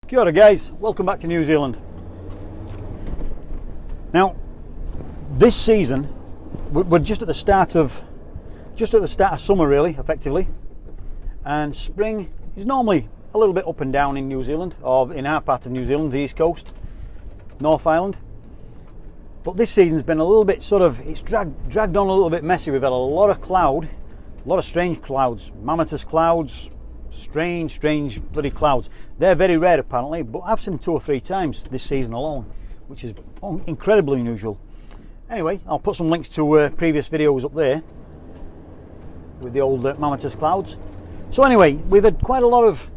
Kia ora guys, welcome back to New Zealand. Now, this season we're just at the start of summer, really, effectively, and spring is normally a little bit up and down in New Zealand, or in our part of New Zealand, the East Coast, North Island. But this season's been a little bit it's dragged on a little bit messy. We've had a lot of cloud, a lot of strange clouds, mammotus clouds, strange bloody clouds. They're very rare apparently, but I've seen them 2 or 3 times this season alone, which is incredibly unusual. Anyway, I'll put some links to previous videos up there with the old mammotus clouds. So anyway, we've had quite a lot of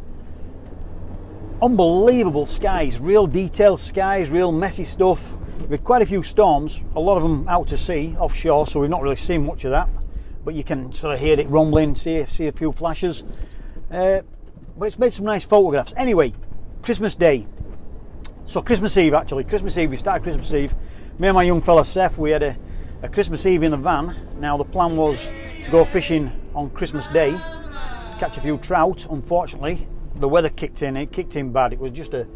unbelievable skies, real detailed skies, real messy stuff. We've had quite a few storms, a lot of them out to sea, offshore, so we've not really seen much of that, but you can sort of hear it rumbling, see a few flashes. But it's made some nice photographs. Anyway, Christmas Day. So Christmas Eve, actually. Christmas Eve, we started Christmas Eve. Me and my young fella Seth, we had a Christmas Eve in the van. Now the plan was to go fishing on Christmas Day, catch a few trout. Unfortunately, the weather kicked in. It kicked in bad. It was just an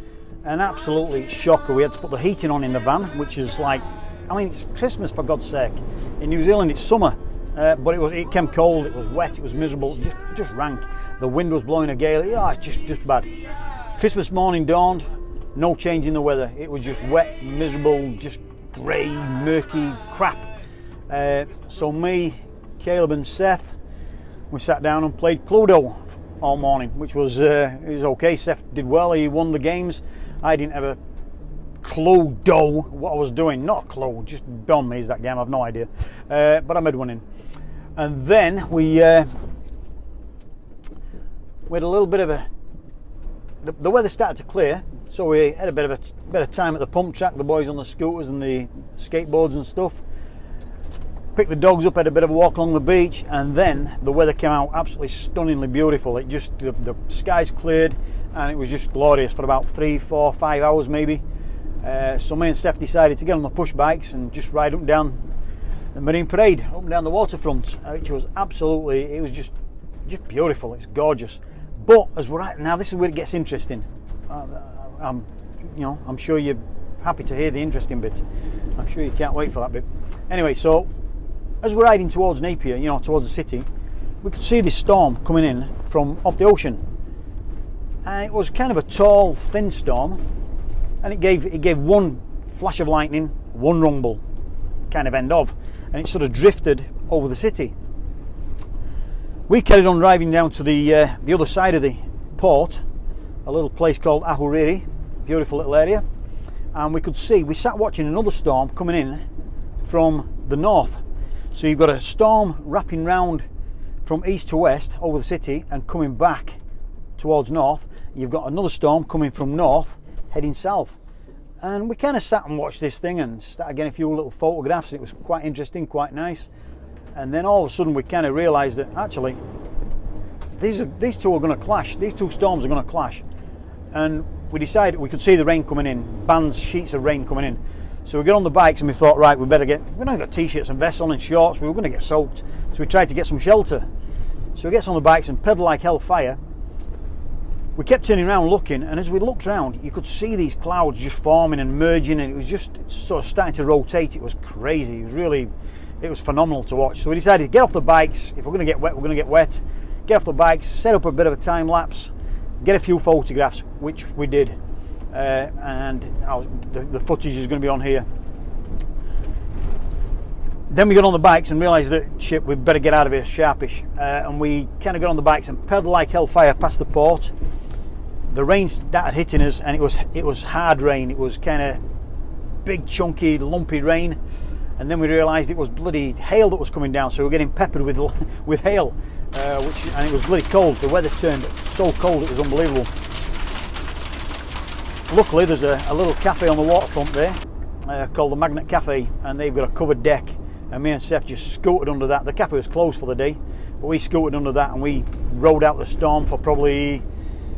absolutely shocker. We had to put the heating on in the van, which is like, I mean, it's Christmas for God's sake. In New Zealand, it's summer. But it came cold, it was wet, it was miserable, just rank. The wind was blowing a gale. Yeah, it's just bad. Christmas morning dawned, no change in the weather. It was just wet, miserable, just grey, murky crap. So me, Caleb and Seth, we sat down and played Cluedo all morning, which was it was okay. Seth did well, he won the games. I didn't have a Cluedo what I was doing. Not a clue, just beyond me is that game, I've no idea. But I made one in. And then we had a little bit of the weather started to clear, so we had a bit of time at the pump track, the boys on the scooters and the skateboards and stuff. Picked the dogs up, had a bit of a walk along the beach, and then the weather came out absolutely stunningly beautiful. It just, the skies cleared and it was just glorious for about 3, 4, 5 hours maybe. So me and Steph decided to get on the push bikes and just ride up and down the Marine Parade, up and down the waterfront, which was absolutely, it was just beautiful. It's gorgeous. But as we're at now, this is where it gets interesting. I'm sure you're happy to hear the interesting bit. I'm sure you can't wait for that bit. Anyway, so as we're riding towards Napier, towards the city, we could see this storm coming in from off the ocean, and it was kind of a tall, thin storm. And it gave one flash of lightning, one rumble, kind of end of, and it sort of drifted over the city. We carried on driving down to the other side of the port, a little place called Ahuriri, beautiful little area, and we sat watching another storm coming in from the north. So you've got a storm wrapping round from east to west over the city and coming back towards north. You've got another storm coming from north heading south, and we kind of sat and watched this thing and started getting a few little photographs. It was quite interesting, quite nice. And then all of a sudden we kind of realized that actually these two are going to clash. These two storms are going to clash, and we decided we could see the rain coming in, sheets of rain coming in. So we got on the bikes and we thought, right, we've not got t-shirts and vests on and shorts, we were going to get soaked, so we tried to get some shelter. So we get on the bikes and pedal like hellfire. We kept turning around looking, and as we looked round, you could see these clouds just forming and merging, and it was just sort of starting to rotate. It was crazy. It was phenomenal to watch. So we decided to get off the bikes. If we're going to get wet, we're going to get wet. Get off the bikes, set up a bit of a time lapse, get a few photographs, which we did. And the footage is going to be on here. Then we got on the bikes and realised that shit, we better get out of here sharpish. And we kind of got on the bikes and pedalled like hellfire past the port. The rain started hitting us, and it was hard rain. It was kind of big, chunky, lumpy rain. And then we realised it was bloody hail that was coming down. So we were getting peppered with hail, and it was bloody cold. The weather turned so cold it was unbelievable. Luckily, there's a little cafe on the waterfront there called the Magnet Cafe, and they've got a covered deck. And me and Seth just scooted under that. The cafe was closed for the day, but we scooted under that and we rode out the storm for probably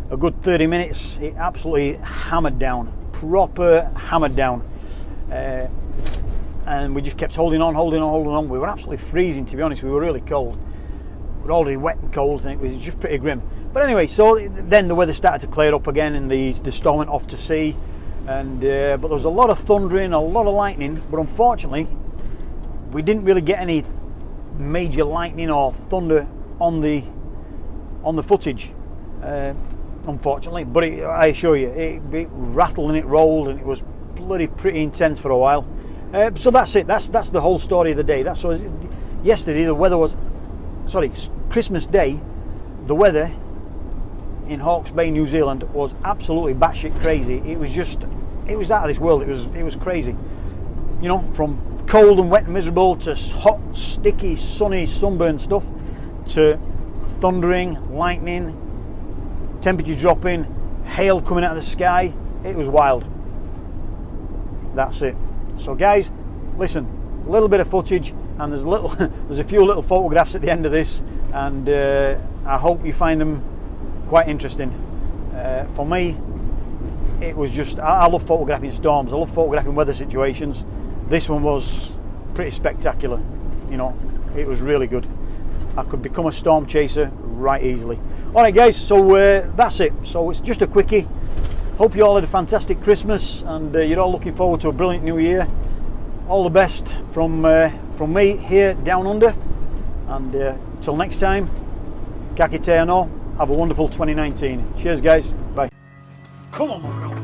a good 30 minutes. It absolutely hammered down, proper hammered down. And we just kept holding on. We were absolutely freezing, to be honest. We were really cold. were already wet and cold, and it was just pretty grim. But anyway, so then the weather started to clear up again, and the storm went off to sea. And but there was a lot of thundering, a lot of lightning. But unfortunately, we didn't really get any major lightning or thunder on the footage, unfortunately. But I assure you, it rattled and it rolled, and it was bloody pretty intense for a while. So that's it. That's the whole story of the day. That's what yesterday. The weather was, sorry, Christmas Day. The weather in Hawke's Bay, New Zealand, was absolutely batshit crazy. It was out of this world. It was crazy. You know, from cold and wet and miserable to hot, sticky, sunny, sunburned stuff, to thundering, lightning, temperature dropping, hail coming out of the sky. It was wild. That's it. So guys, listen, a little bit of footage, and there's a few little photographs at the end of this, and I hope you find them quite interesting. For me, it was just, I love photographing storms, I love photographing weather situations. This one was pretty spectacular, you know, it was really good. I could become a storm chaser right easily. Alright guys, so that's it. So it's just a quickie. Hope you all had a fantastic Christmas, and you're all looking forward to a brilliant new year. All the best from me here down under, and until next time, ka kite anō. Have a wonderful 2019. Cheers guys, bye. Come on, my girl.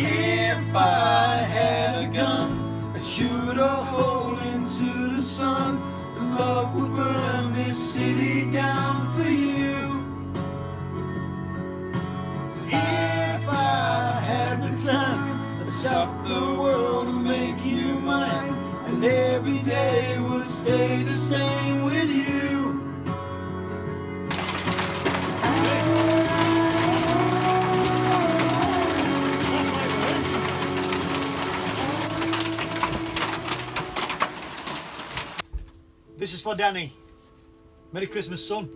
If I had a gun, I'd shoot a hole into the sun, and love would burn this city down for you. If I had the time, I'd stop the world and make you mine, and every day would stay the same with you. This is for Danny. Merry Christmas, son.